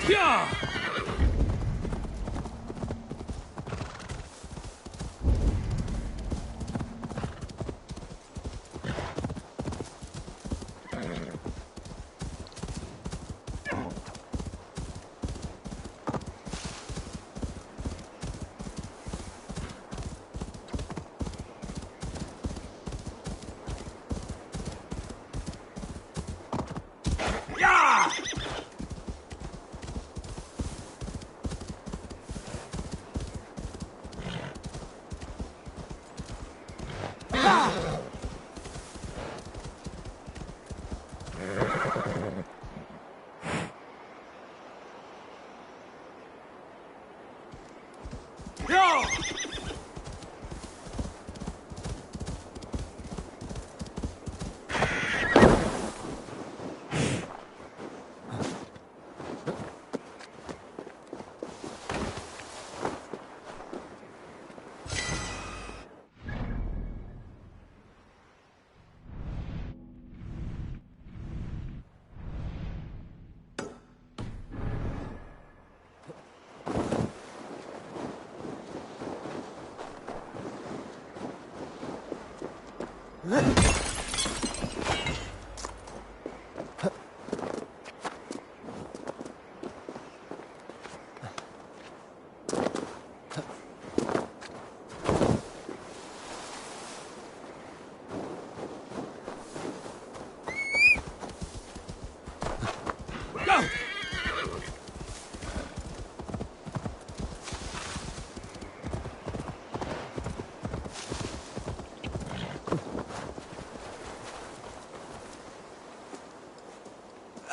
Yeah!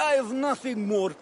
I have nothing more.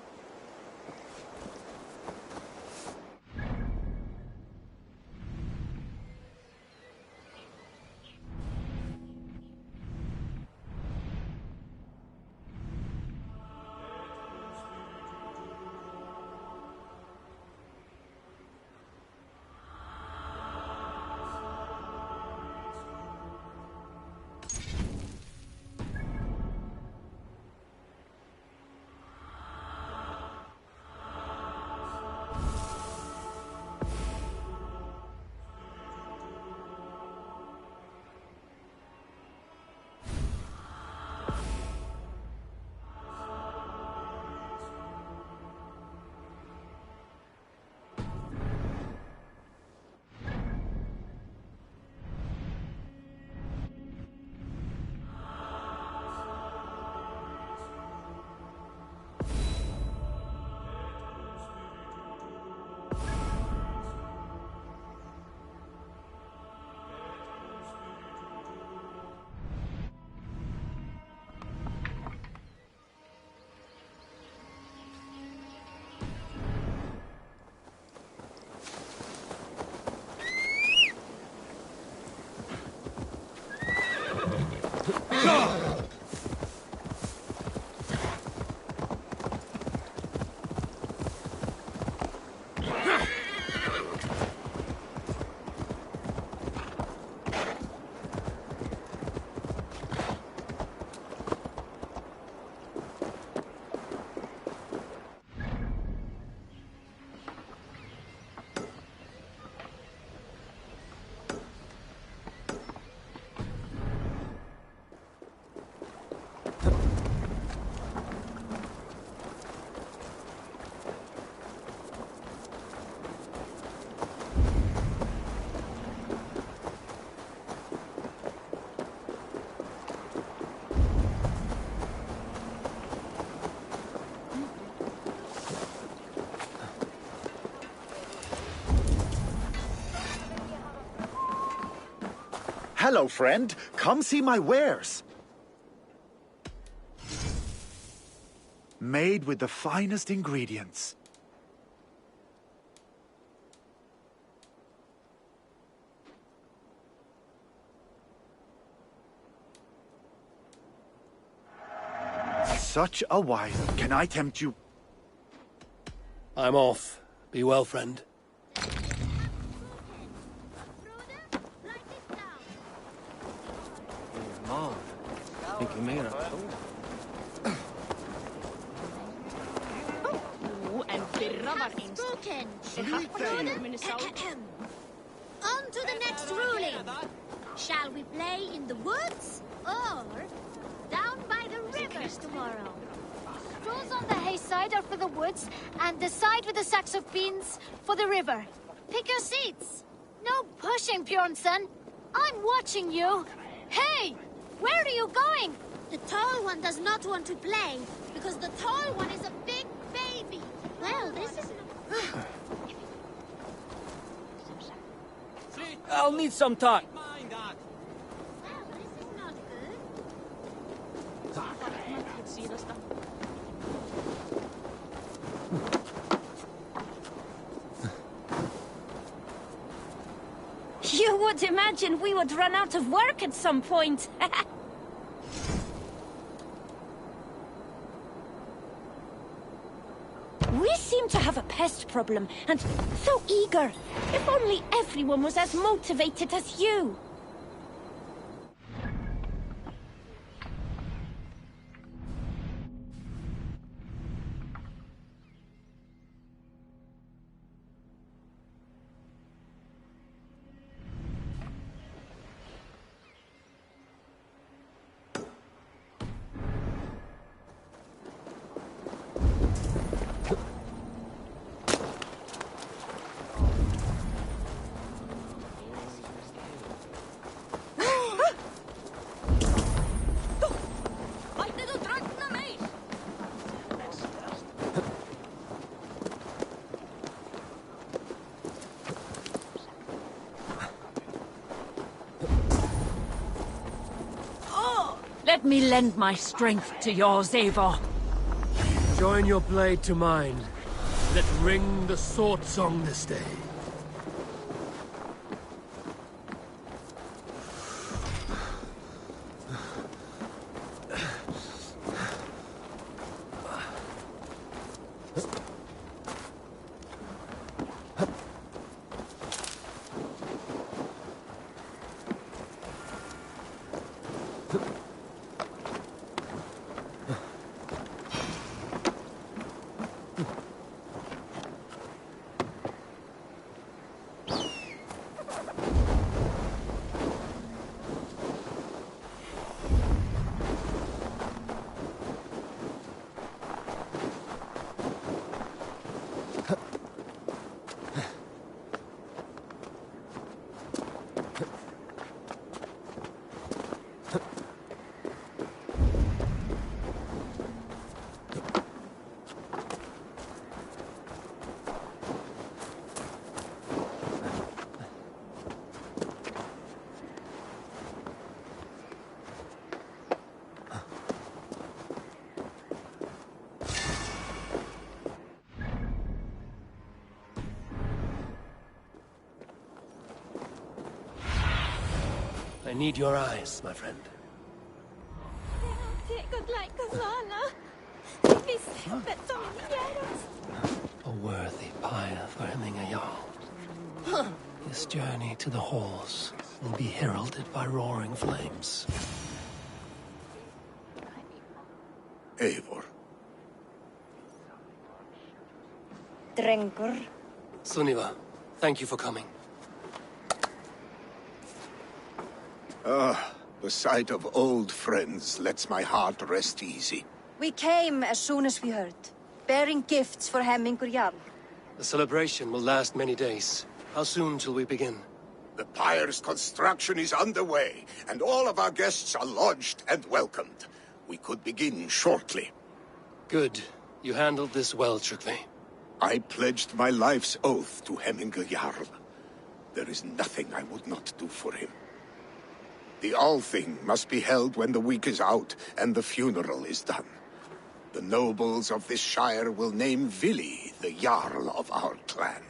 Hello, friend. Come see my wares. Made with the finest ingredients. Such a wise. Can I tempt you? I'm off. Be well, friend. Mom, mycket mera. Oh, and have spoken. On to the next ruling. Shall we play in the woods or down by the rivers tomorrow? Those on the hay side are for the woods, and the side with the sacks of beans for the river. Pick your seats. No pushing, Bjornsson. I'm watching you. Hey, where are you going? The tall one does not want to play because the tall one is a big baby. Well, this is not... I'll need some time. Well, this is not good. You would imagine we would run out of work at some point. We seem to have a pest problem, and so eager. If only everyone was as motivated as you. Let me lend my strength to yours, Eivor. Join your blade to mine. Let ring the sword song this day. I need your eyes, my friend. A worthy pyre for hemming a jarl. This journey to the halls will be heralded by roaring flames. Eivor. Drengur. Sunniva, thank you for coming. The sight of old friends lets my heart rest easy. We came as soon as we heard, bearing gifts for Hemmingur Jarl. The celebration will last many days. How soon shall we begin? The pyre's construction is underway, and all of our guests are lodged and welcomed. We could begin shortly. Good. You handled this well, Trygve. I pledged my life's oath to Hemmingur Jarl. There is nothing I would not do for him. The Althing must be held when the week is out and the funeral is done. The nobles of this shire will name Vili the Jarl of our clan.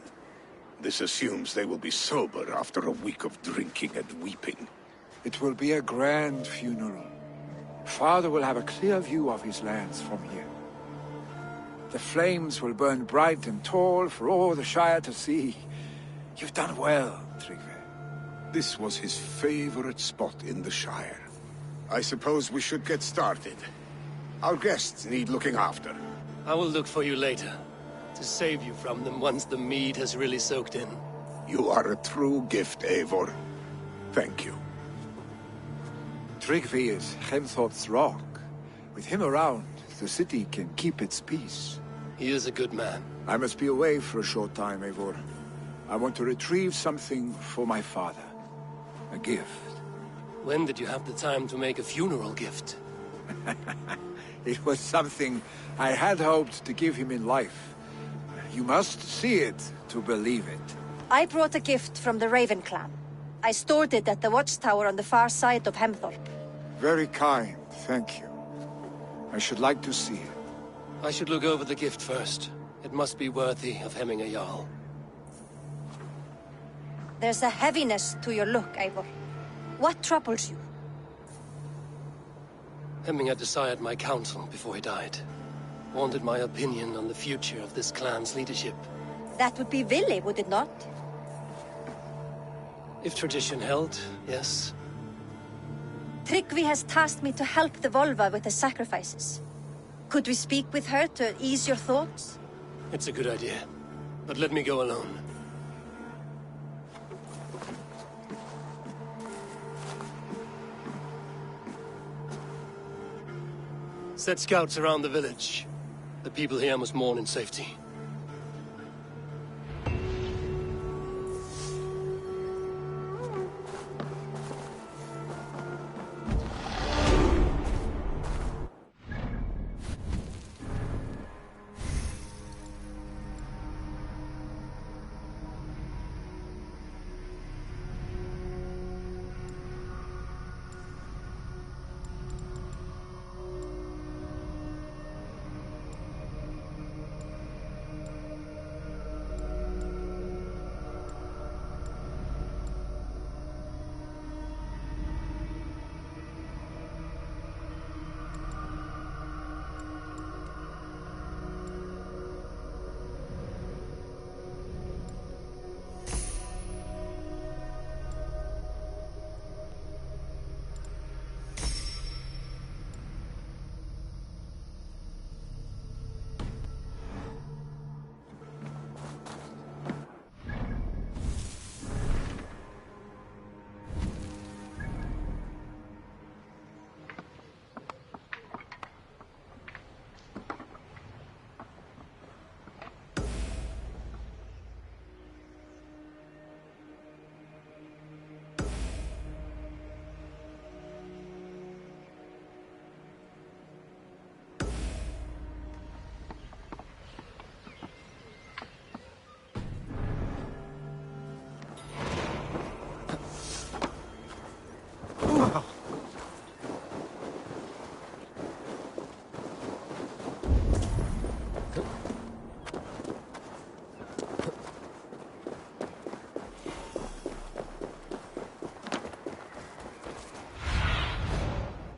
This assumes they will be sober after a week of drinking and weeping. It will be a grand funeral. Father will have a clear view of his lands from here. The flames will burn bright and tall for all the Shire to see. You've done well, Trygve. This was his favorite spot in the Shire. I suppose we should get started. Our guests need looking after. I will look for you later. to save you from them once the mead has really soaked in. You are a true gift, Eivor. Thank you. Tryggvi is Hemthorpe's rock. With him around, the city can keep its peace. He is a good man. I must be away for a short time, Eivor. I want to retrieve something for my father. A gift. When did you have the time to make a funeral gift? It was something I had hoped to give him in life. You must see it to believe it. I brought a gift from the Raven clan. I stored it at the watchtower on the far side of Hemthorpe. Very kind, thank you. I should like to see it. I should look over the gift first. It must be worthy of Hemming a Jarl. There's a heaviness to your look, Eivor. What troubles you? Hemming had desired my counsel before he died. Wanted my opinion on the future of this clan's leadership. That would be Vili, would it not? If tradition held, yes. Tryggvi has tasked me to help the Volva with the sacrifices. Could we speak with her to ease your thoughts? It's a good idea. But let me go alone. Set scouts around the village. The people here must mourn in safety.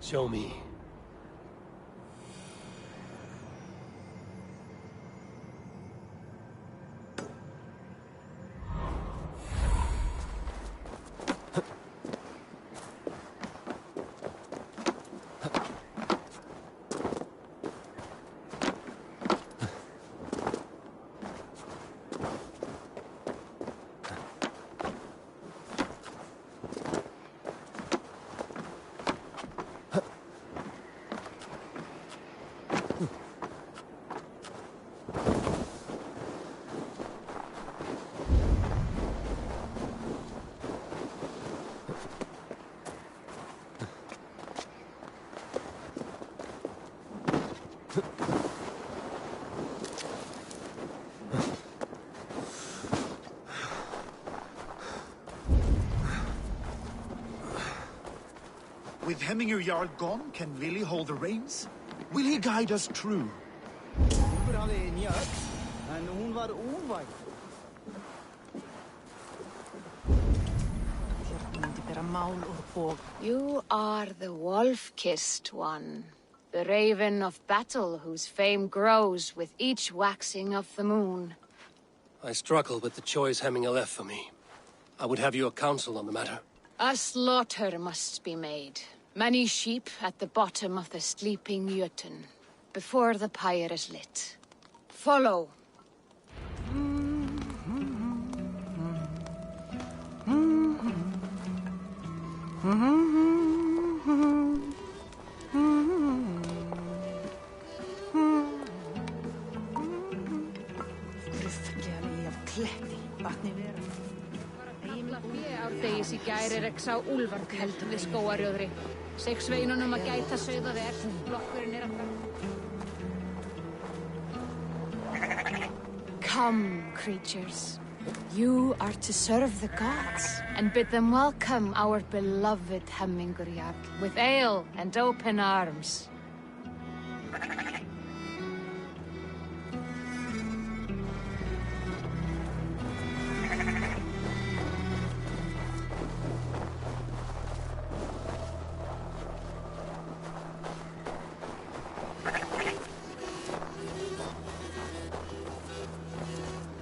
Show me. With Hemming Jarl gone, can Vili hold the reins? Will he guide us true? You are the wolf-kissed one. The raven of battle whose fame grows with each waxing of the moon. I struggle with the choice Hemming left for me. I would have your counsel on the matter. A slaughter must be made. Many sheep at the bottom of the sleeping Jötun, before the pyre is lit. Follow, hádegis í gæri sá úlfar keld við skóarjóðri. Seik sveinunum að gæta sauða þér. Blokkurinn að Come, creatures. You are to serve the gods and bid them welcome our beloved Hemingurjarl with ale and open arms.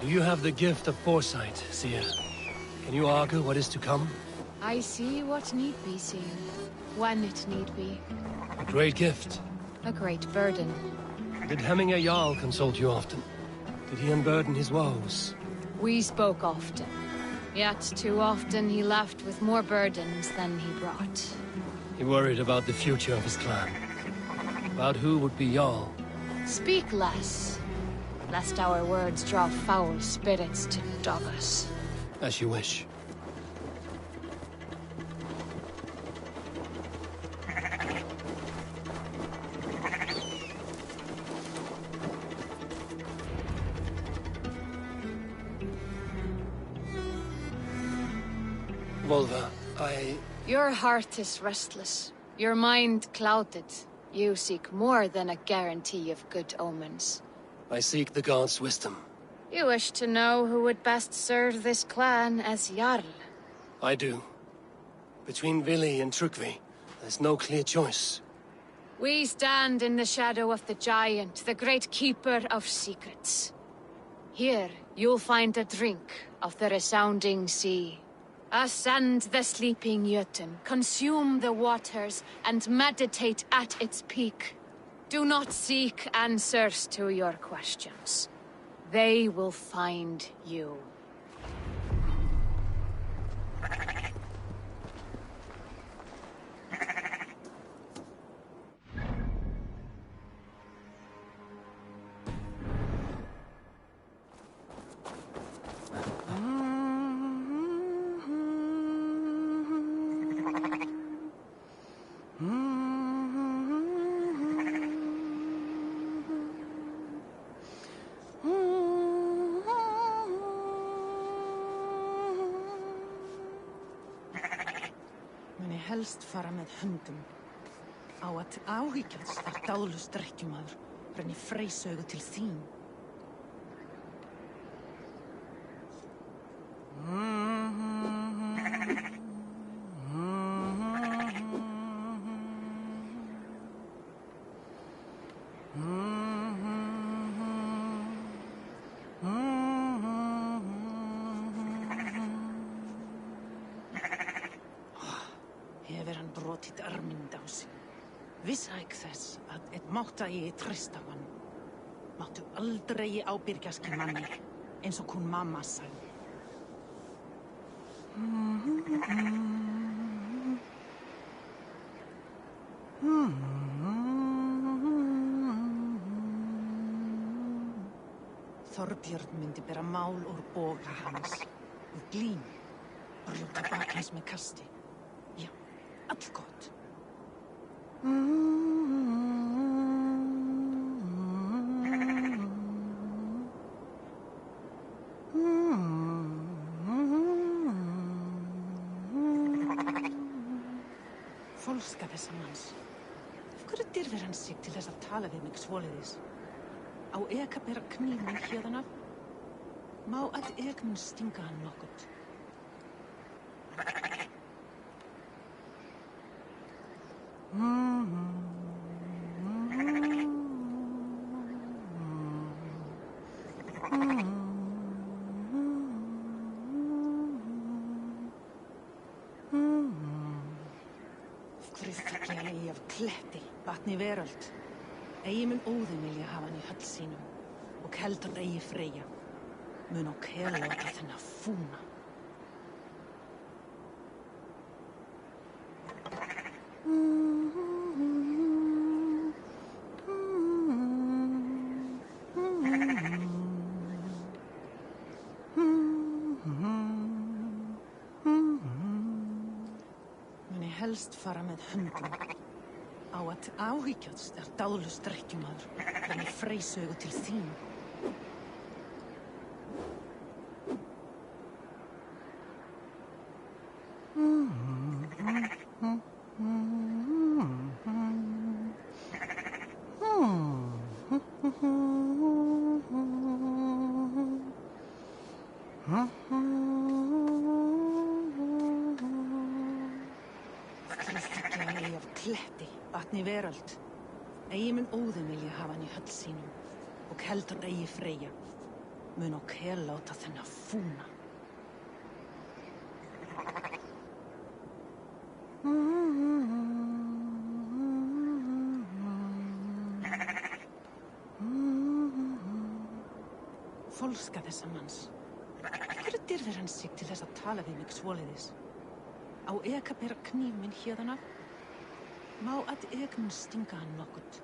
Do you have the gift of foresight, seer? Can you argue what is to come? I see what need be seen, when it need be. A great gift. A great burden. Did Hemminger Jarl consult you often? Did he unburden his woes? We spoke often. Yet too often he left with more burdens than he brought. He worried about the future of his clan. About who would be Jarl. Speak less, lest our words draw foul spirits to dog us. As you wish. Volva, Your heart is restless. Your mind clouded. You seek more than a guarantee of good omens. I seek the gods' wisdom. You wish to know who would best serve this clan as Jarl. I do. Between Vili and Trukvi, there's no clear choice. We stand in the shadow of the giant, the great keeper of secrets. Here, you'll find a drink of the resounding sea. Ascend the sleeping Jötun, consume the waters, and meditate at its peak. Do not seek answers to your questions. They will find you. Helst fara með höndum. Á að áhyggjast þar dáðlust drekkjumaður renni freysaugu til þín. Vissæk þess að eitt mátta ég treysta mann. Máttu aldrei ábyrgjast manni, eins og hún mamma sagði. Þorbjörn myndi bera mál úr boga hans, úr glín, brjóta bakins með kasti. Já, allgott. Fólska þessa manns. Af hverju dirfir hann sig til þess að tala við mig svoleiðis? Á eka bera knífinn hérðan af? Má að ek mun stinga hann nokkuð? Kletti, vatni veröld. Eigi mun Óðinn vilja hafa hann í höll sínum og heldur eigi Freyja. Mun á kela láta þennan fúna. helst fara með höndum. Á að áhyggjast dáðlust drekkjumaður, þannig freysaugu til þín. Kletti, vatni veröld. Eigi mun Óðinn vilja hafa hann í höll sínum og heldur eigi Freyja. Mun og Hel láta þennan fúna. Fólska þessa manns. Hverju dyrðir hann sig til þess að tala við mig svoleiðis? Á eka bera kníf minn hérðan af? Má að ég mun stinga hann nokkurt.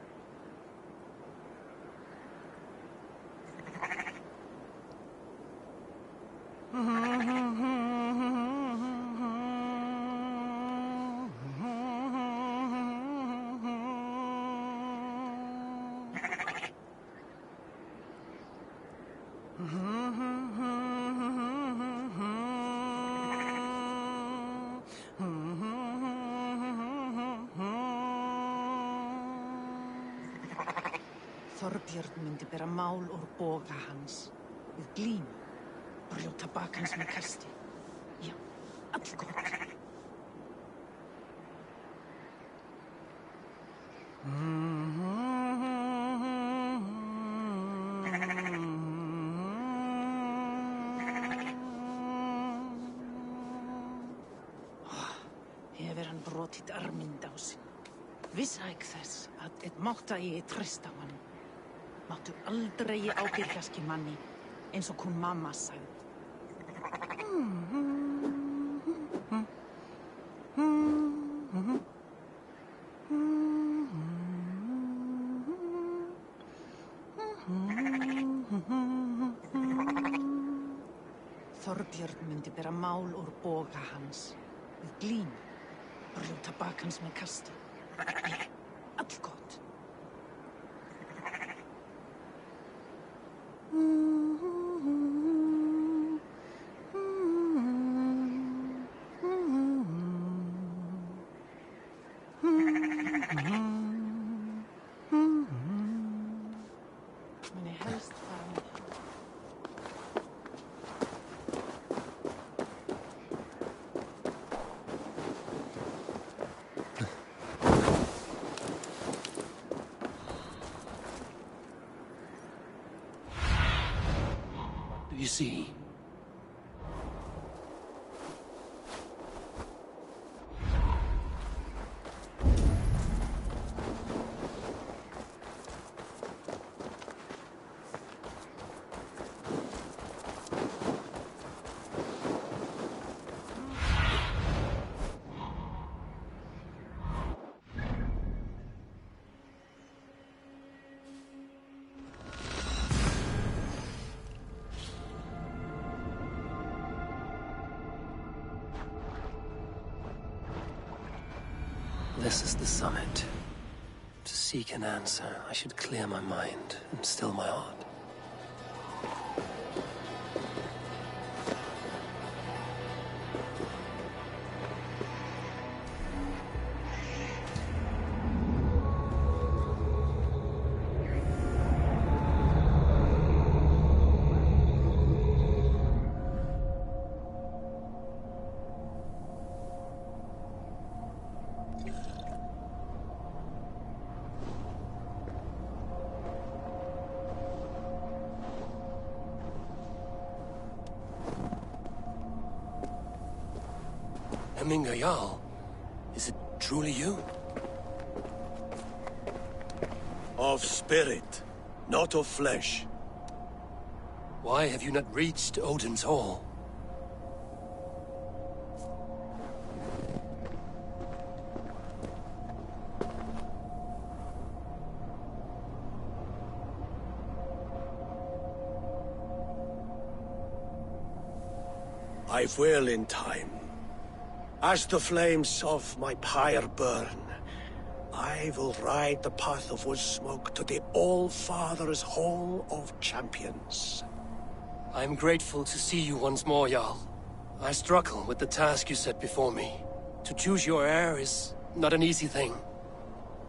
Þorbjörn myndi bera mál úr boga hans við glím, brjóta bak hans með kasti. Já, allgott. Hefur hann brotið arminn á sinn. Vissi ekki þess að eitt mátta ég treysta á hann. Máttu aldrei ábyrgjast manni, eins og hún mamma sagði. Þorbjörn myndi bera mál úr boga hans við glím, brjóta bak hans með kasti. Já, allgott. Men är helst fara med. Do you see? This is the summit. To seek an answer, I should clear my mind and still my heart. Heminga Jarl, is it truly you? Of spirit, not of flesh. Why have you not reached Odin's Hall? I will in time. As the flames of my pyre burn, I will ride the path of wood smoke to the All-Father's Hall of Champions. I'm grateful to see you once more, Jarl. I struggle with the task you set before me. To choose your heir is not an easy thing.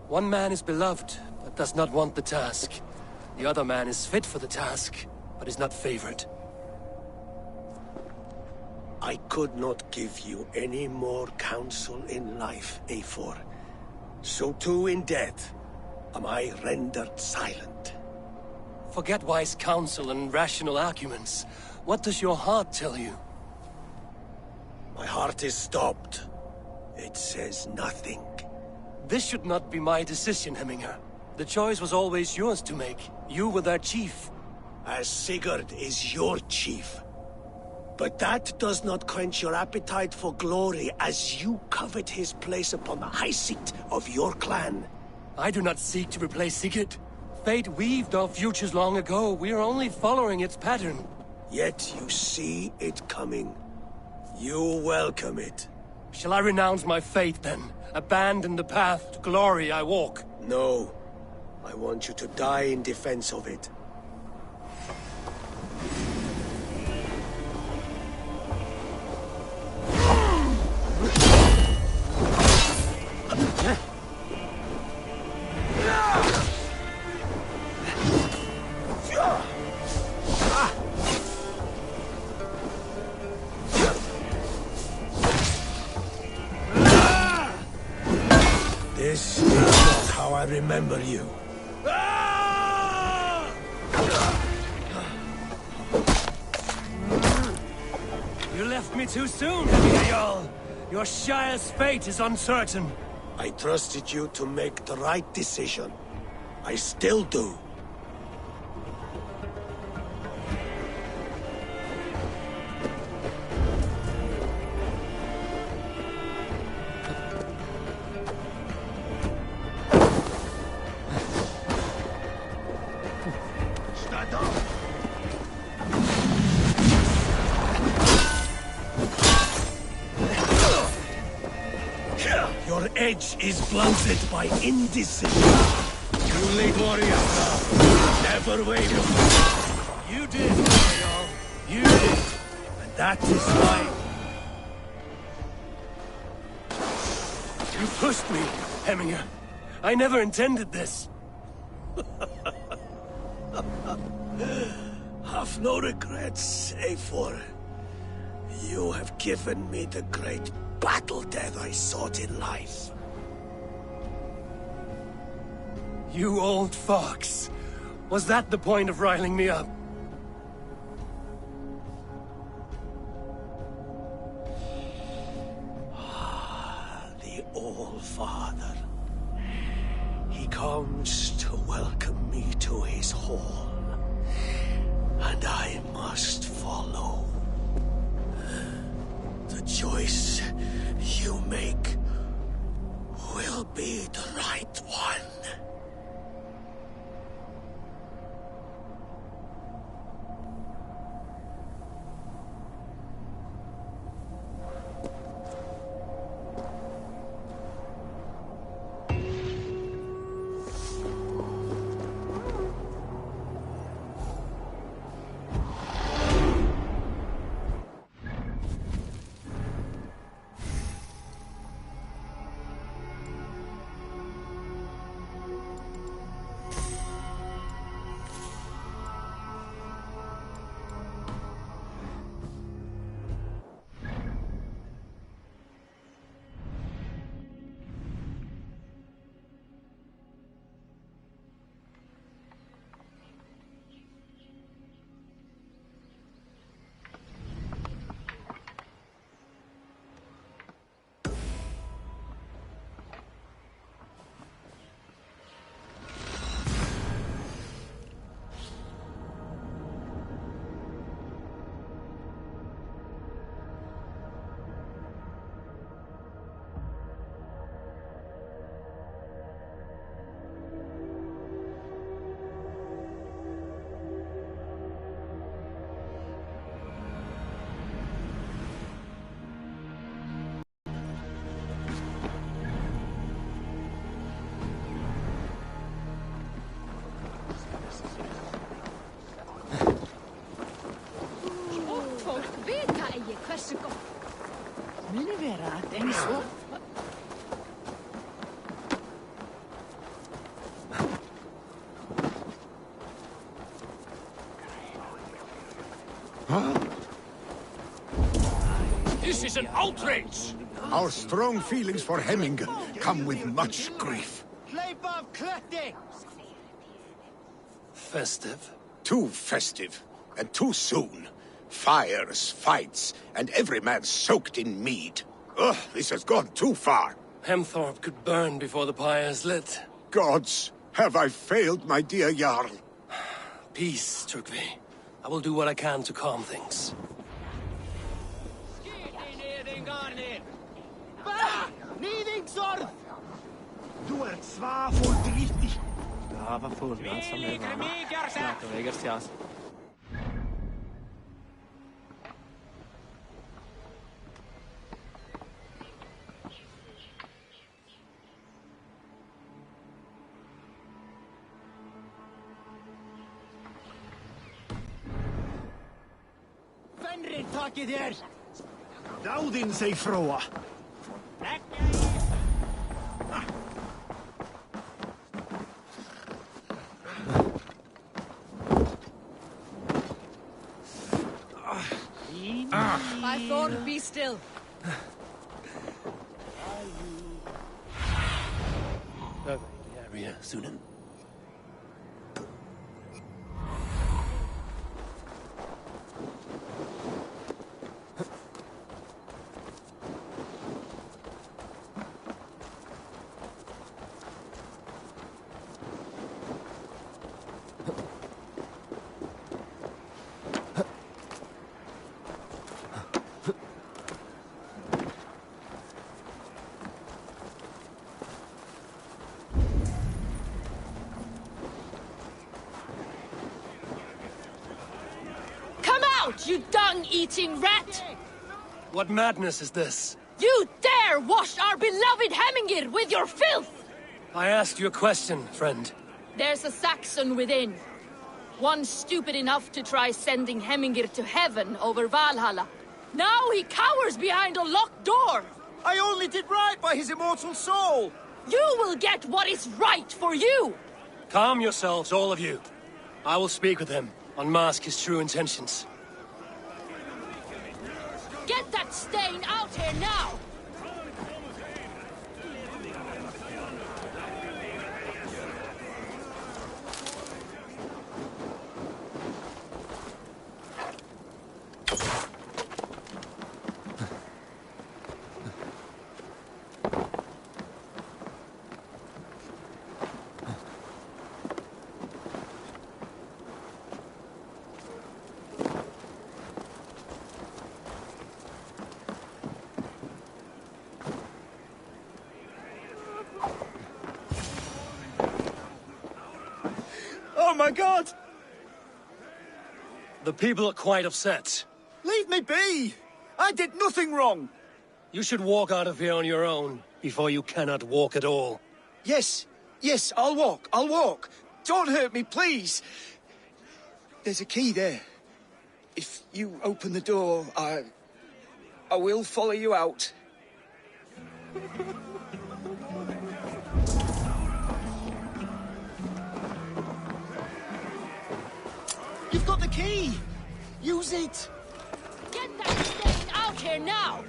One man is beloved, but does not want the task. The other man is fit for the task, but is not favored. I could not give you any more counsel in life, Eivor. So too in death am I rendered silent. Forget wise counsel and rational arguments. What does your heart tell you? My heart is stopped. It says nothing. This should not be my decision, Hemminger. The choice was always yours to make. You were their chief. As Sigurd is your chief. But that does not quench your appetite for glory as you covet his place upon the high seat of your clan. I do not seek to replace Sigurd. Fate weaved our futures long ago. We are only following its pattern. Yet you see it coming. You welcome it. Shall I renounce my faith, then? Abandon the path to glory I walk? No. I want you to die in defense of it. This is not how I remember you. You left me too soon, Hemminger Jarl. Your Shire's fate is uncertain. I trusted you to make the right decision. I still do. Your edge is blunted by indecision. You lead warriors now. Never waver. You did, Jarl. You did. And that is why... You pushed me, Hemminger. I never intended this. Have no regrets, Eivor. You have given me the great battle death I sought in life. You old fox. Was that the point of riling me up? The All-Father. He comes to welcome me to his hall. And I must follow. The choice you make will be the right one. vera att en så... This is an outrage! Our strong feelings for Hemminger come with much grief. Festive? Too festive, and too soon. Fires, fights, and every man soaked in mead. Ugh, this has gone too far. Hemthorpe could burn before the pyre's lit. Gods, have I failed my dear Jarl? Peace, Trygve. I will do what I can to calm things. Du är svärfordritig. Ja, vad fulla som det var. Snackar vägar till oss. Fenrir takið þér! Dáðinn seg fróa. My thorn, be still. Över the area, Sunan. You dung-eating rat! What madness is this? You dare wash our beloved Hemingir with your filth! I asked you a question, friend. There's a Saxon within. One stupid enough to try sending Hemingir to heaven over Valhalla. Now he cowers behind a locked door! I only did right by his immortal soul! You will get what is right for you! Calm yourselves, all of you. I will speak with him, unmask his true intentions. Get that stain out here now! Oh my god! The people are quite upset. Leave me be! I did nothing wrong! You should walk out of here on your own, before you cannot walk at all. Yes, I'll walk. Don't hurt me, please! There's a key there. If you open the door, I will follow you out. You've got the key! Use it! Get that stain out here now!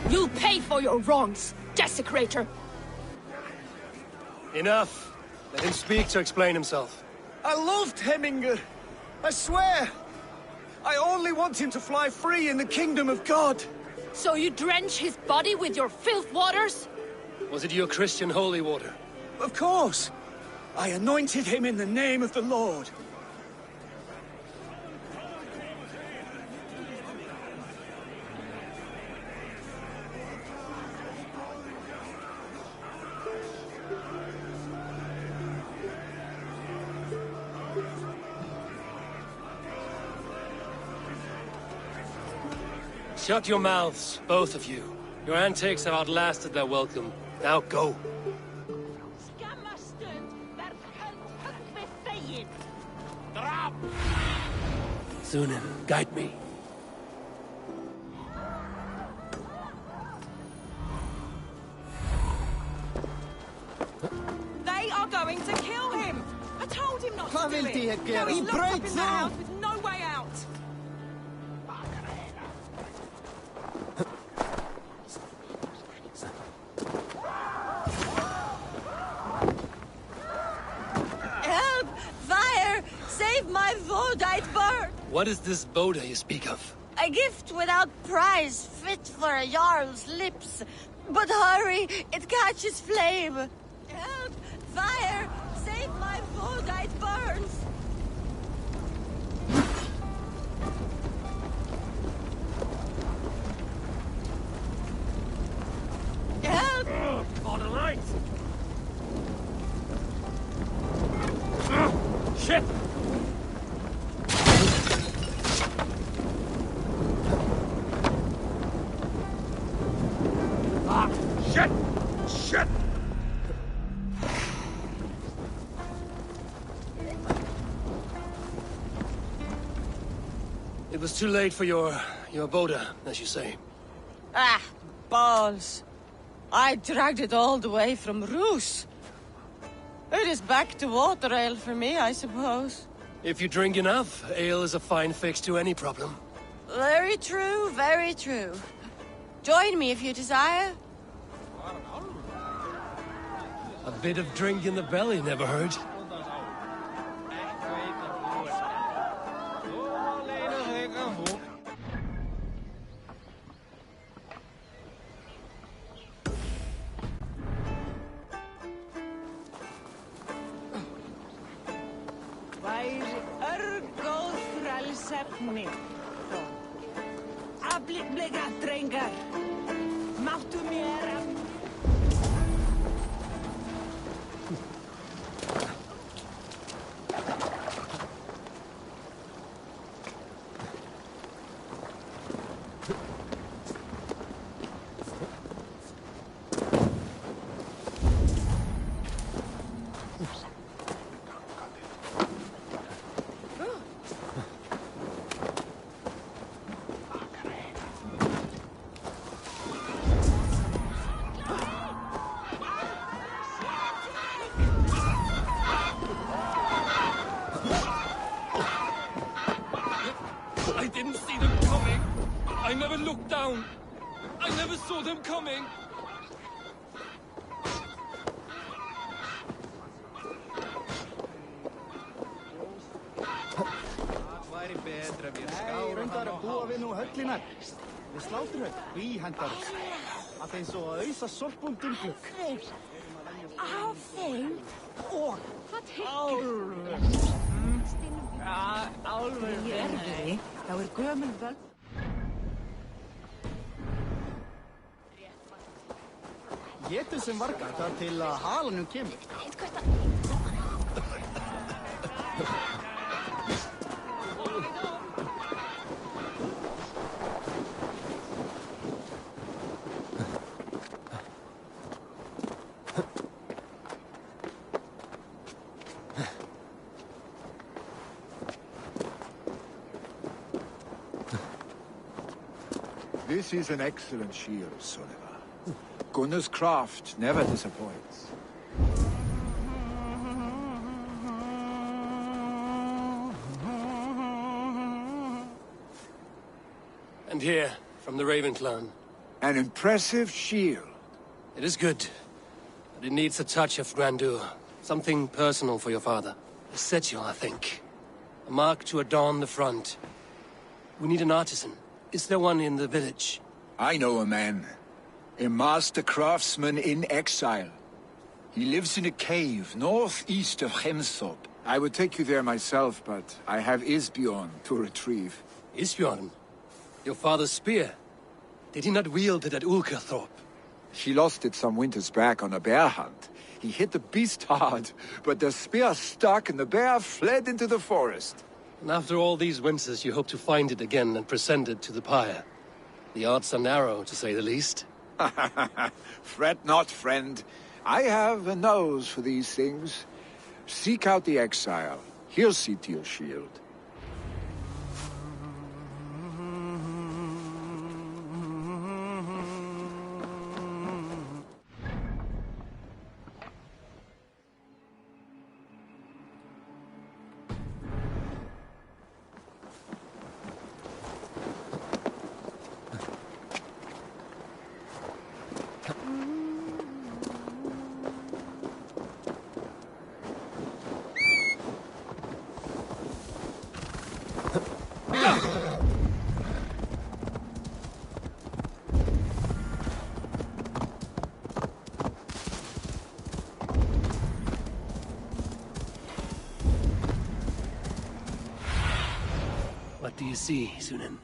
You'll pay for your wrongs, desecrator! Enough! Let him speak to explain himself. I loved Hemminger! I swear! I only want him to fly free in the kingdom of God! So you drench his body with your filth waters? Was it your Christian holy water? Of course! I anointed him in the name of the Lord. Shut your mouths, both of you. Your antics have outlasted their welcome. Now go. Thunin, guide me. They are going to kill him! I told him not to do Hvað it! vildi ég gera? Now he's Í locked up in braut that þá! house with no way out! Help! Fire! Save my Vodite bird! What is this Boda you speak of? A gift without price, fit for a Jarl's lips. But hurry, it catches flame. Help! Fire! Save my Vodite burns! Help! On the light! Shit! Ah, shit! Shit! It was too late for your Boda, as you say. Ah, balls. I dragged it all the way from Roos. It is back to water ale for me, I suppose. If you drink enough, ale is a fine fix to any problem. Very true, very true. Join me if you desire. A bit of drink in the belly never hurt. Væri örgóð frelsefni. Aflikblega, drengar. Máttu mér að... I didn't see them coming. I never looked down. I never saw them coming. Nei, reyndar að búa við nú höllinar. Við sláturhöll, hendar. Að eins og að auðsa sorpum dulglugg. Á þeim og Álfur. Ja, álfur. Í erfiði, þá gömul völd. Getur sem varga þar til að halanum kemur. This is an excellent shield, Soliver. Gunnar's craft never disappoints. And here, from the Raven clan. An impressive shield. It is good, but it needs a touch of grandeur. Something personal for your father. A sigil, I think. A mark to adorn the front. We need an artisan. Is there one in the village? I know a man. A master craftsman in exile. He lives in a cave northeast of Hemthorp. I would take you there myself, but I have Isbjorn to retrieve. Isbjorn? Your father's spear? Did he not wield it at Ulkerthorpe? He lost it some winters back on a bear hunt. He hit the beast hard, but the spear stuck and the bear fled into the forest. And after all these winters, you hope to find it again and present it to the pyre. The odds are narrow, to say the least. Fret not, friend. I have a nose for these things. Seek out the exile. He'll see to your shield. you see, Sunan?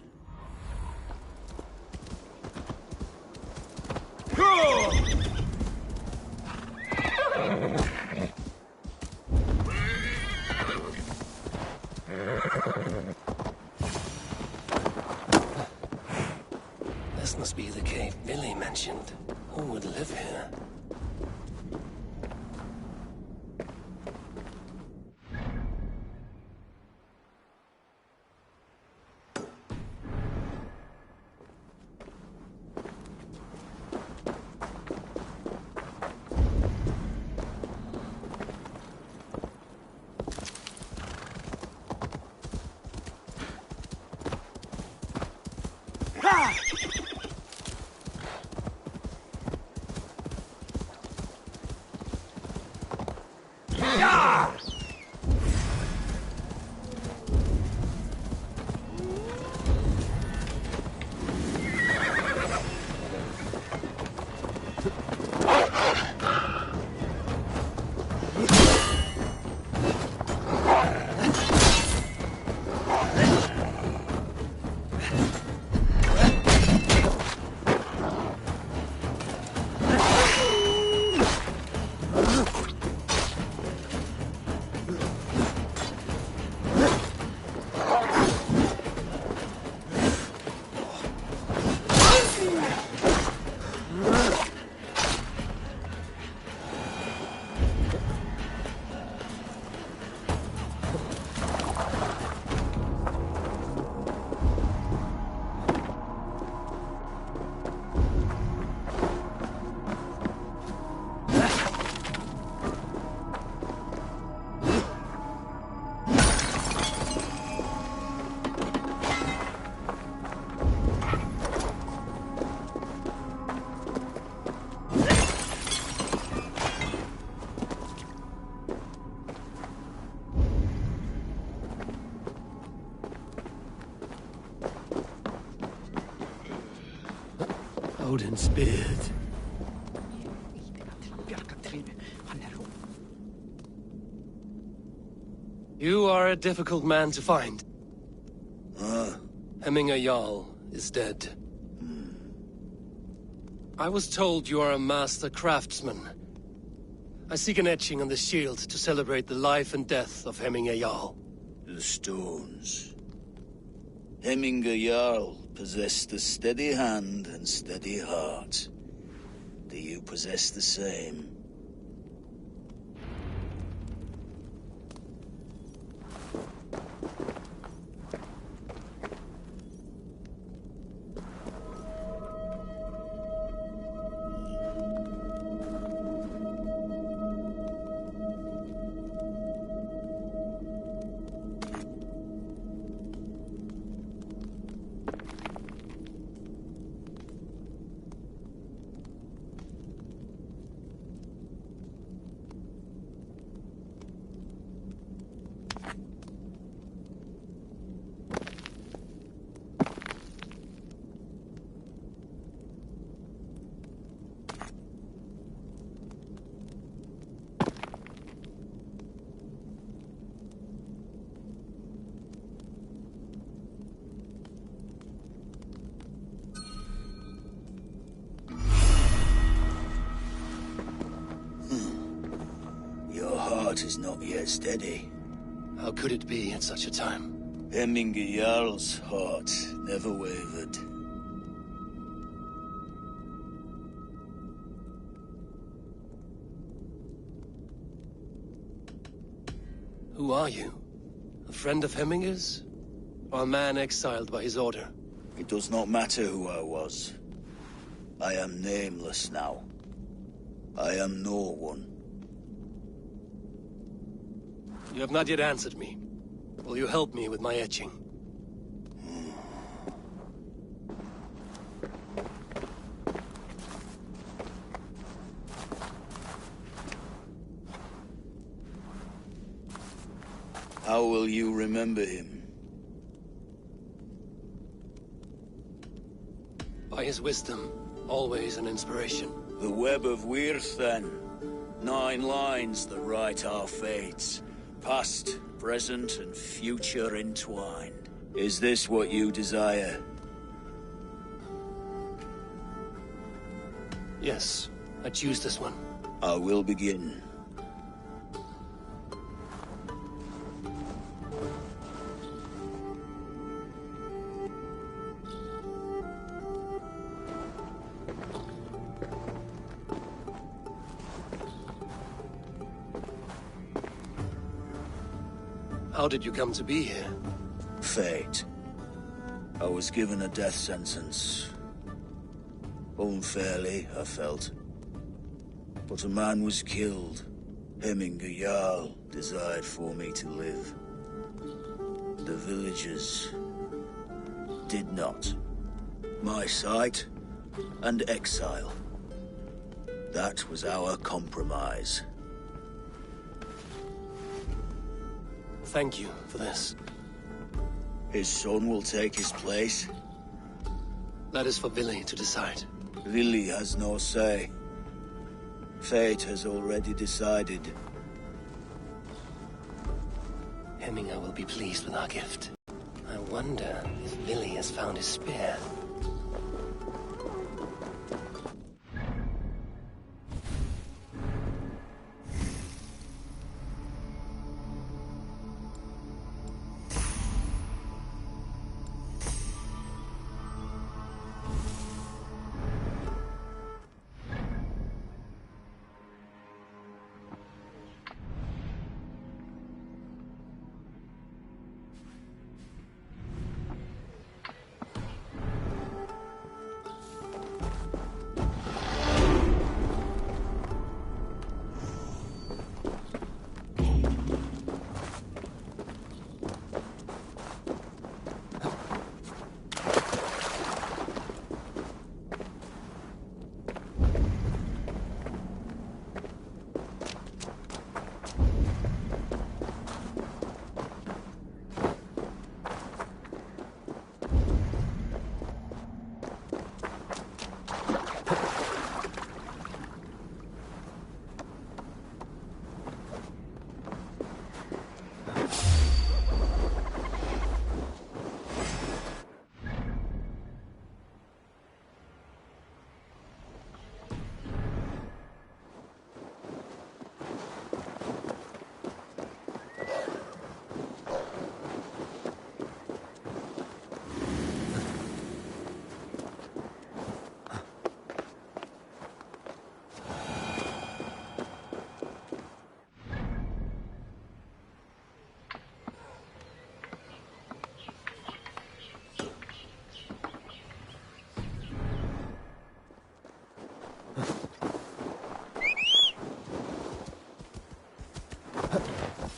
This must be the cave Billy mentioned. Who would live here? Odin's beard. You are a difficult man to find. Hemminger Jarl is dead. I was told you are a master craftsman. I seek an etching on the shield to celebrate the life and death of Hemminger Jarl. The stones. Hemminger Jarl possessed a steady hand and steady heart. Do you possess the same? Is not yet steady. How could it be at such a time? Hemminger Jarl's heart never wavered. Who are you? A friend of Hemminger's? Or a man exiled by his order? It does not matter who I was. I am nameless now. I am no one. You have not yet answered me. Will you help me with my etching? How will you remember him? By his wisdom, always an inspiration. The web of Wirth, then. 9 lines that write our fates. Past, present, and future entwined. Is this what you desire? Yes, I choose this one. I will begin. How did you come to be here? Fate. I was given a death sentence. Unfairly, I felt. But a man was killed. Hemminger Jarl desired for me to live. The villagers did not. My sight and exile. That was our compromise. Thank you for this. His son will take his place. That is for Villy to decide. Villy has no say. Fate has already decided. Hemminger will be pleased with our gift. I wonder if Villy has found his spear.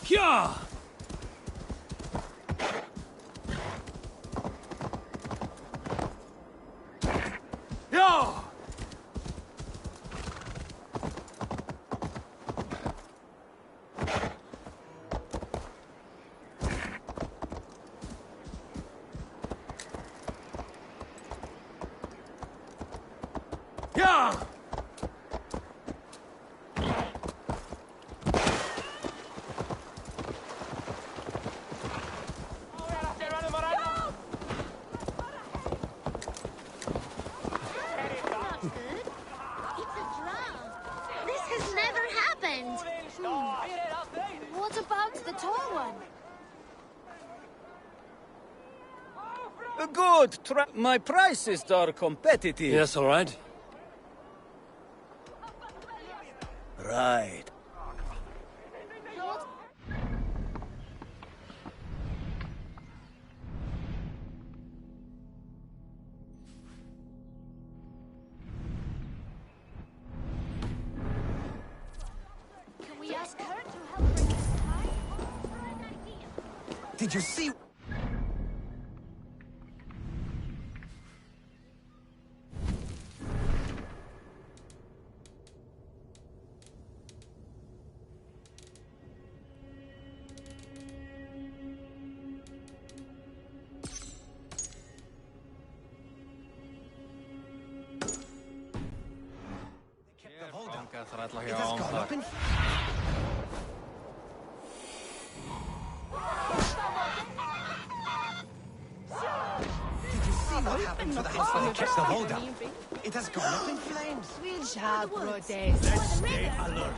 Yeah! Yeah! Yeah! What about the tall one? Good. My prices are competitive. Yes, all right. Right. Can we ask her to help bring us time? Did you see? It has gone up in... What happened to the house when you kept the hold up? It has gone up in flames. We'll have days. Let's stay alert.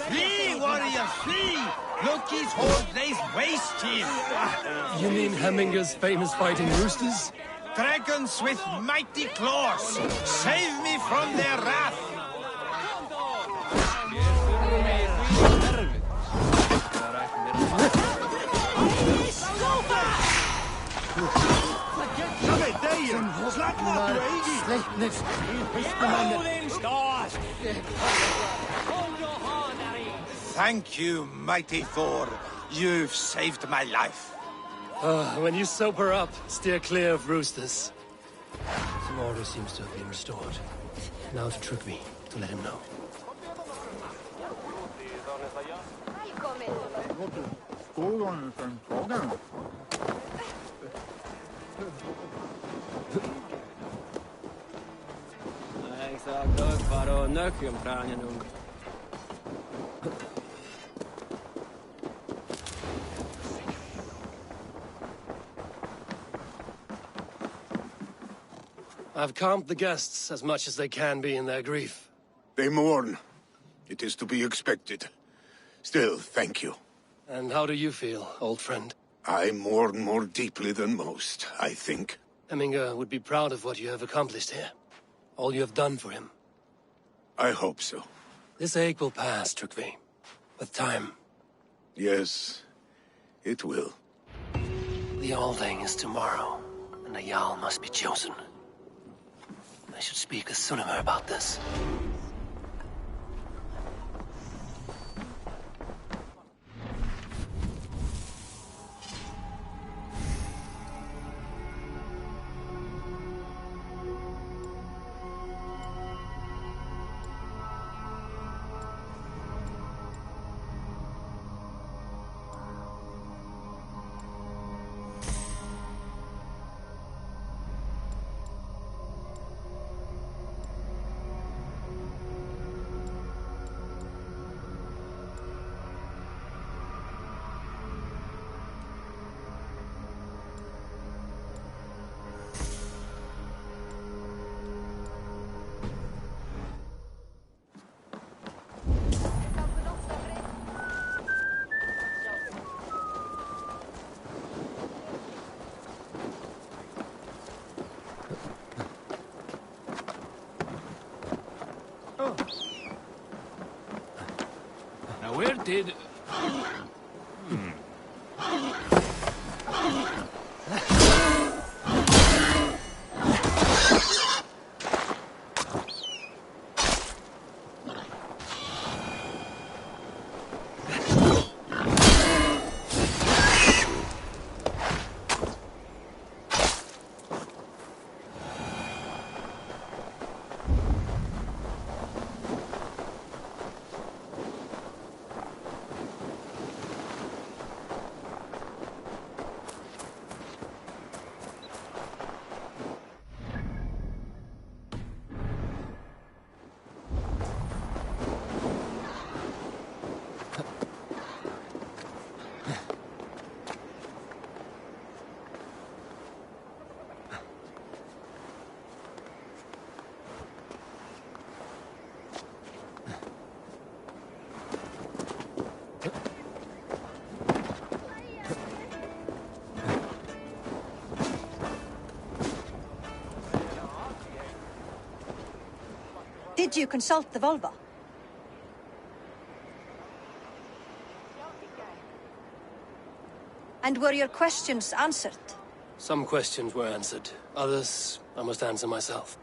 Flee, warrior, flee! Loki's whole place waste here. You mean Hemminger's famous fighting roosters? Dragons with mighty claws. Save me from their wrath. Thank you, mighty Thor. You've saved my life. When you sober up, steer clear of roosters. Some order seems to have been restored. Now to Trygve, to let him know. I've calmed the guests as much as they can be in their grief. They mourn. It is to be expected. Still, thank you. And how do you feel, old friend? I mourn more deeply than most, I think. Hemminger would be proud of what you have accomplished here. All you have done for him. I hope so. This ache will pass, Trygve. With time. Yes, it will. The Althing is tomorrow, and a Jarl must be chosen. I should speak with Sunnema about this. Now where did... Did you consult the Volva? And were your questions answered? Some questions were answered. Others, I must answer myself.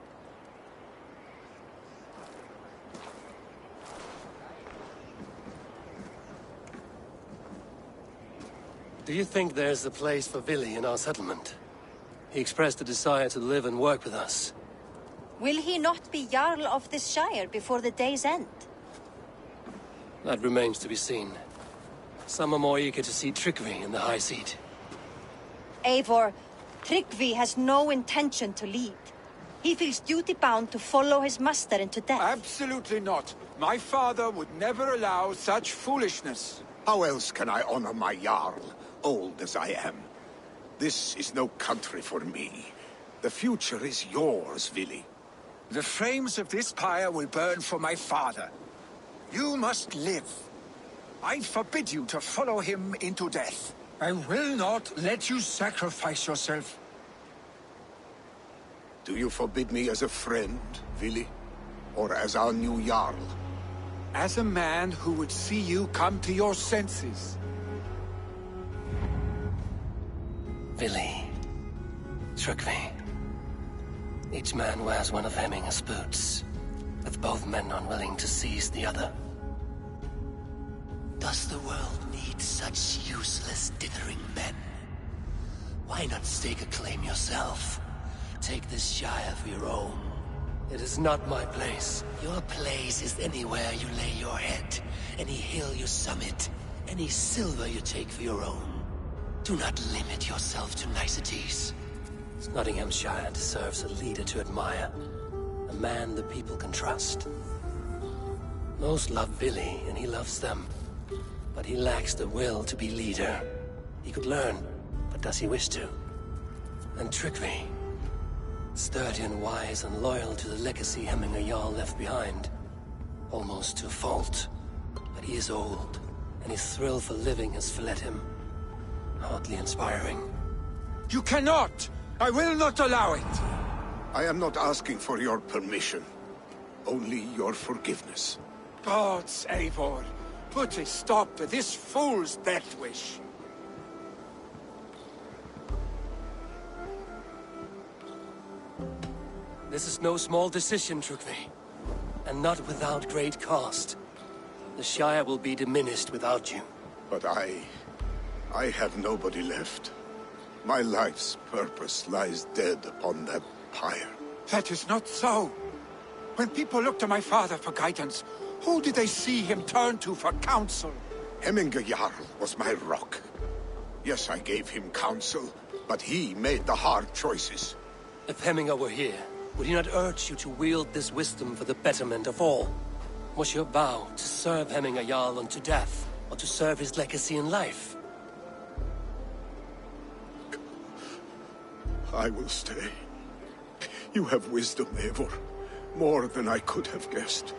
Do you think there's a place for Vili in our settlement? He expressed a desire to live and work with us. Will he not be Jarl of this Shire before the day's end? That remains to be seen. Some are more eager to see Trygve in the high seat. Eivor, Trygve has no intention to lead. He feels duty-bound to follow his master into death. Absolutely not. My father would never allow such foolishness. How else can I honor my Jarl? old as I am. This is no country for me. The future is yours, Vili. The flames of this pyre will burn for my father. You must live. I forbid you to follow him into death. I will not let you sacrifice yourself. Do you forbid me as a friend, Vili? Or as our new Jarl? As a man who would see you come to your senses. Vili. Trygve. Each man wears one of Hemminger's boots, with both men unwilling to seize the other. Does the world need such useless, dithering men? Why not stake a claim yourself? Take this Shire for your own. It is not my place. Your place is anywhere you lay your head, any hill you summit, any silver you take for your own. Do not limit yourself to niceties. Nottinghamshire deserves a leader to admire, a man the people can trust. Most love Vili, and he loves them. But he lacks the will to be leader. He could learn, but does he wish to? And Trygve, sturdy and wise and loyal to the legacy Hemminger Jarl left behind. Almost to a fault. But he is old, and his thrill for living has fled him. Hardly inspiring. You cannot! I will not allow it! I am not asking for your permission. Only your forgiveness. Gods, Eivor, put a stop to this fool's death wish. This is no small decision, Trygve. And not without great cost. The Shire will be diminished without you. But I have nobody left. My life's purpose lies dead upon that pyre. That is not so. When people look to my father for guidance, who did they see him turn to for counsel? Hemminger Jarl was my rock. Yes, I gave him counsel, but he made the hard choices. If Hemminger were here, would he not urge you to wield this wisdom for the betterment of all? Was your vow to serve Hemminger Jarl unto death, or to serve his legacy in life? I will stay. You have wisdom, Eivor. More than I could have guessed.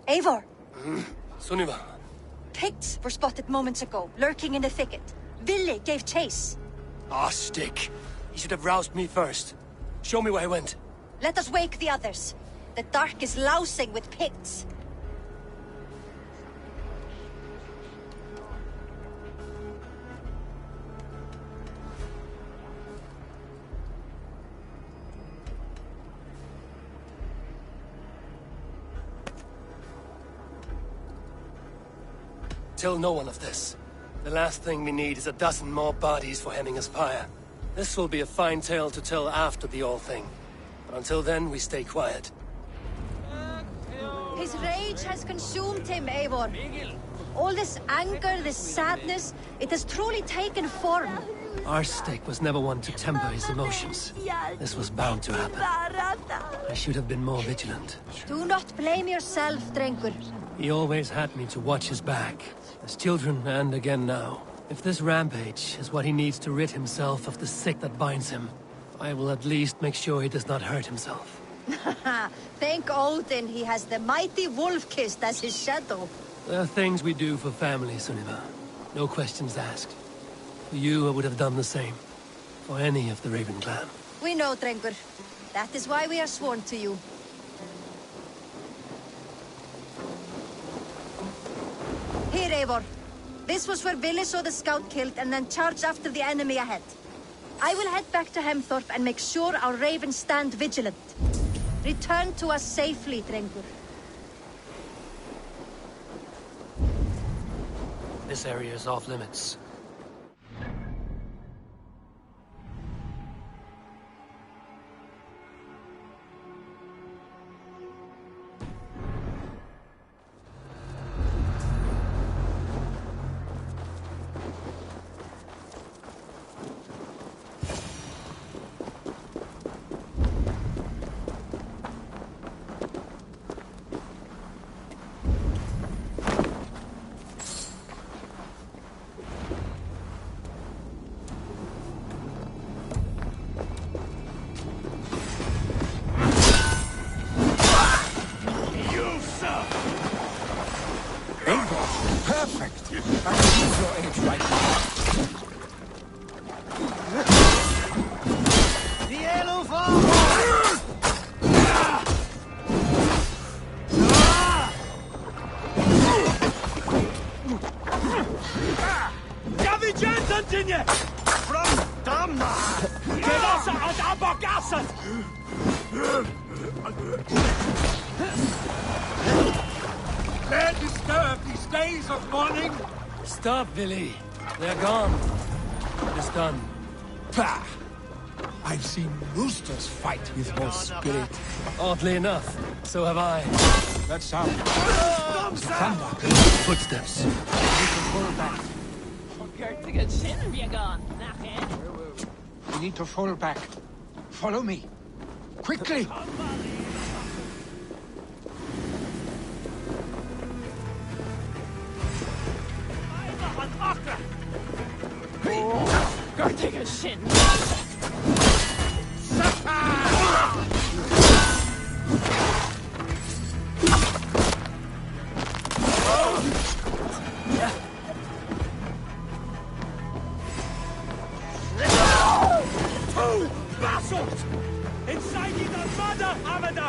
Eivor! Sunniva. Picts were spotted moments ago, lurking in the thicket. Vili gave chase. Ah, stick. You should have roused me first. Show me where he went. Let us wake the others. The dark is lousing with Picts. Tell no one of this. The last thing we need is a dozen more bodies for Hemminger's pyre. This will be a fine tale to tell after the all thing. But until then, we stay quiet. His rage has consumed him, Eivor. All this anger, this sadness, it has truly taken form. Our stick was never one to temper his emotions. This was bound to happen. I should have been more vigilant. Do not blame yourself, Drengur. He always had me to watch his back. As children, and again now. If this rampage is what he needs to rid himself of the sick that binds him, I will at least make sure he does not hurt himself. Thank Odin he has the mighty Wolf-Kissed as his shadow. There are things we do for family, Sunniva. No questions asked. For you, I would have done the same. For any of the Raven clan. We know, Drengur. That is why we are sworn to you. Here, Eivor. This was where Vili saw the scout killed and then charged after the enemy ahead. I will head back to Hemthorpe and make sure our ravens stand vigilant. Return to us safely, Drengur. This area is off limits. Perfect! I can use your age right now. The yellow forward! Gavijan continue! From Damna! Gedasa ad Abagasat! Dare disturb these days of mourning? Stop, Billy. They're gone. It's done. Bah! I've seen roosters fight with more spirit. Oddly enough, so have I. That sound. Thunder. Footsteps. We can pull back. We need to fall back. Follow me. Quickly! Go take a shit! Two bastards! Inside the mother Amada!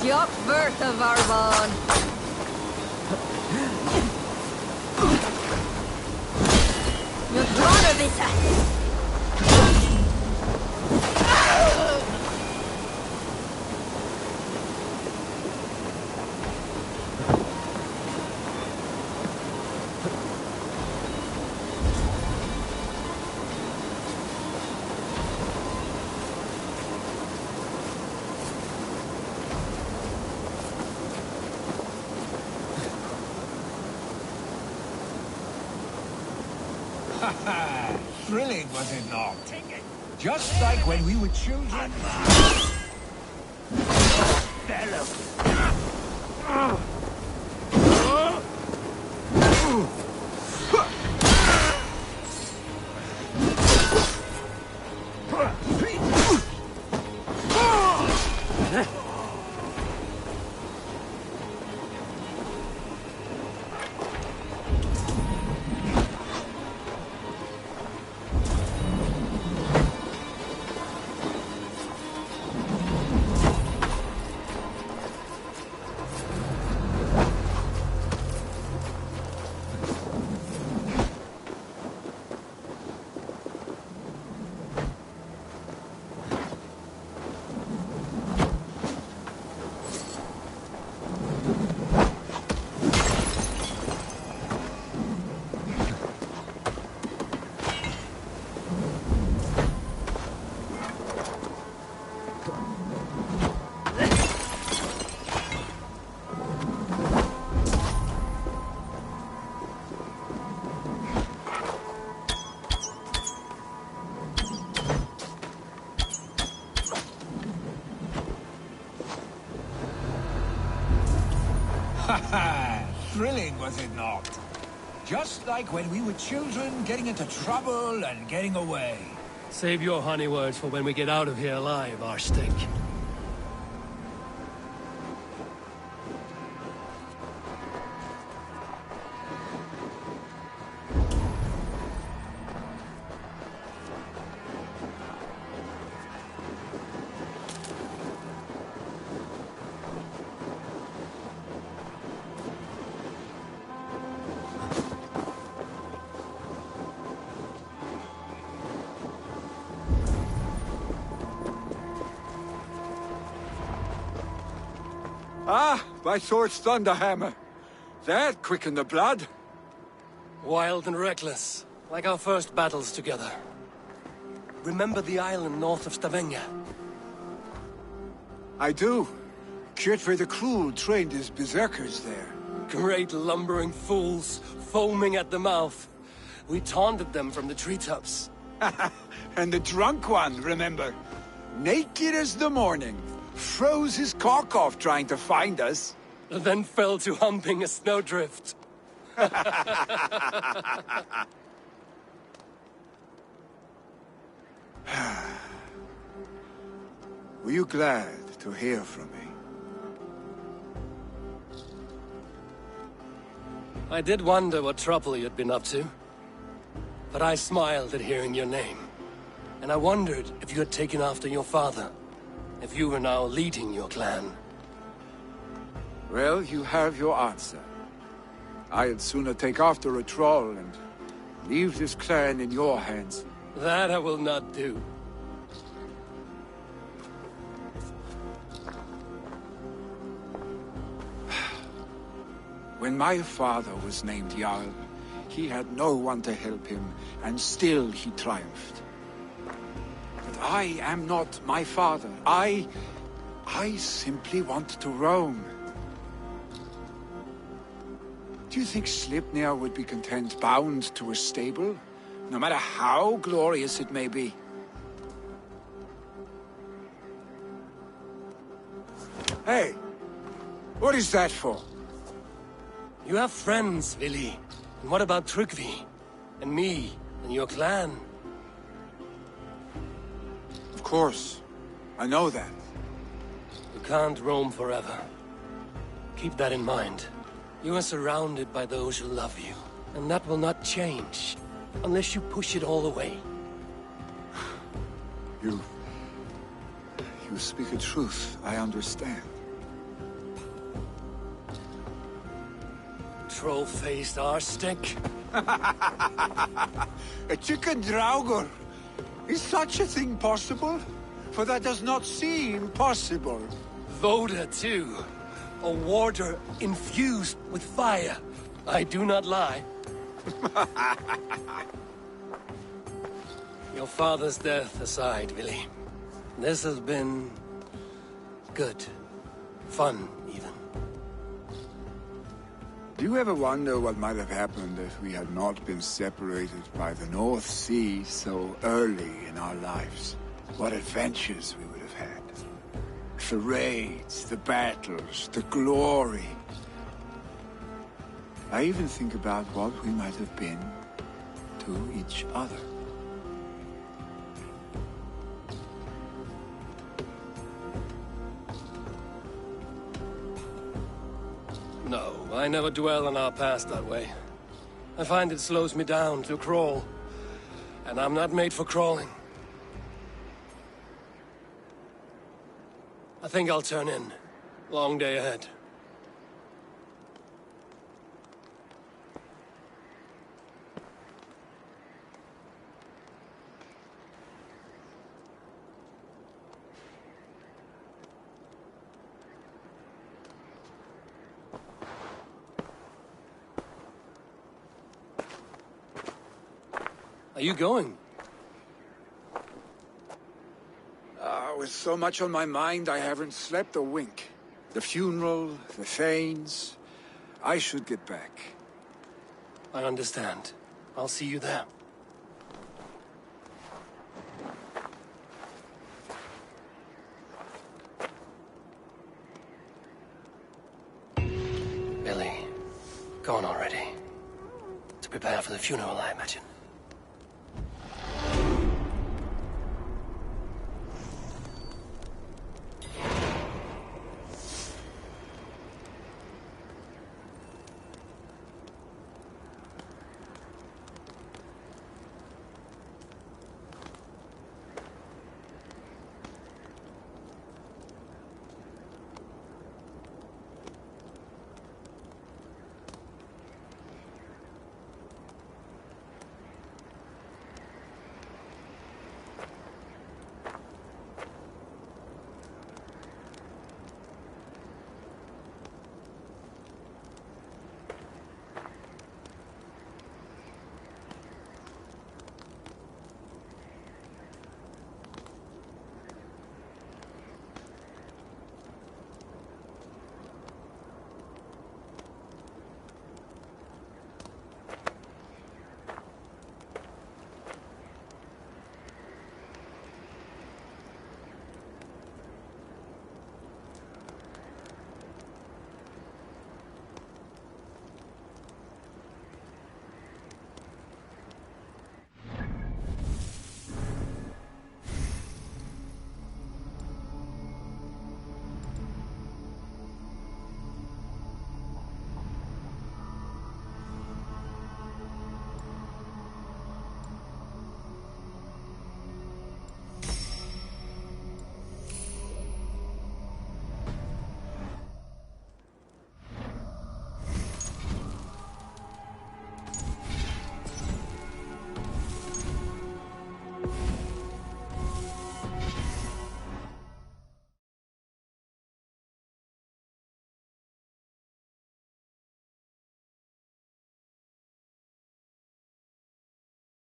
Jock Vert of Arbon. You're gonna be Thrilling, was it not? Just like when we were children. Thrilling, was it not? Just like when we were children, getting into trouble and getting away. Save your honey words for when we get out of here alive, Arstick. Ah, by Thor's thunderhammer. That quickened the blood. Wild and reckless, like our first battles together. Remember the island north of Stavanger? I do. Kjotve the Cruel trained his berserkers there. Great lumbering fools, foaming at the mouth. We taunted them from the treetops. And the drunk one, remember? Naked as the morning. Froze his cock off trying to find us. Then fell to humping a snowdrift. Were you glad to hear from me? I did wonder what trouble you'd been up to. But I smiled at hearing your name. And I wondered if you had taken after your father. If you were now leading your clan. Well, you have your answer. I'd sooner take after a troll and leave this clan in your hands. That I will not do. When my father was named Jarl, he had no one to help him, and still he triumphed. But I am not my father. I simply want to roam. Do you think Sleipnir would be content bound to a stable? No matter how glorious it may be? Hey! What is that for? You have friends, Vili. And what about Tryggvi? And me? And your clan? Of course. I know that. You can't roam forever. Keep that in mind. You are surrounded by those who love you. And that will not change. Unless you push it all away. You speak a truth, I understand. Troll-faced arstick. A chicken draugr! Is such a thing possible? For that does not seem possible. Voda, too. A warder infused with fire. I do not lie. Your father's death aside, Vili. This has been... good. Fun, even. Do you ever wonder what might have happened if we had not been separated by the North Sea so early in our lives? What adventures we would have had. The raids, the battles, the glory. I even think about what we might have been to each other. No, I never dwell on our past that way. I find it slows me down to crawl. And I'm not made for crawling. I think I'll turn in. Long day ahead. Are you going? With so much on my mind, I haven't slept a wink. The funeral, the Thanes... I should get back. I understand. I'll see you there. Gone already. To prepare for the funeral, I imagine.